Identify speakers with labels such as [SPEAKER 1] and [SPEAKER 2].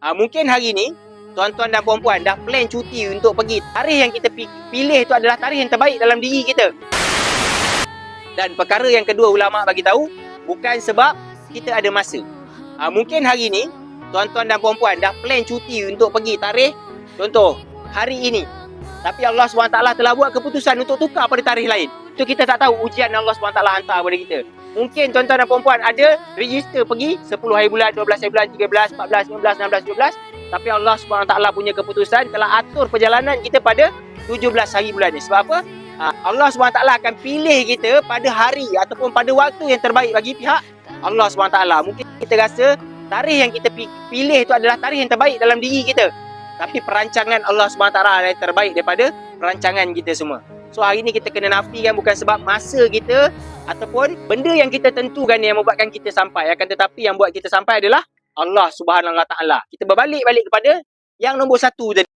[SPEAKER 1] Mungkin hari ni tuan-tuan dan puan-puan dah plan cuti untuk pergi. Tarikh yang kita pilih itu adalah tarikh yang terbaik dalam diri kita. Dan perkara yang kedua ulama bagi tahu, bukan sebab kita ada masa. Mungkin hari ni tuan-tuan dan puan-puan dah plan cuti untuk pergi tarikh, contoh hari ini. Tapi Allah SWT telah buat keputusan untuk tukar pada tarikh lain. Itu kita tak tahu ujian Allah SWT hantar kepada kita. Mungkin tuan-tuan dan puan-puan ada register pergi 10 hari bulan, 12 hari bulan, 13, 14, 15, 16, 17. Tapi Allah SWT punya keputusan telah atur perjalanan kita pada 17 hari bulan ni. Sebab apa? Allah SWT akan pilih kita pada hari ataupun pada waktu yang terbaik bagi pihak Allah SWT. Mungkin kita rasa tarikh yang kita pilih itu adalah tarikh yang terbaik dalam diri kita. Tapi perancangan Allah SWT yang terbaik daripada perancangan kita semua. So hari ni kita kena nafikan bukan sebab masa kita ataupun benda yang kita tentukan yang membuatkan kita sampai. Akan tetapi yang buat kita sampai adalah Allah Subhanahu Wa Taala. Kita berbalik kepada yang nombor satu tadi.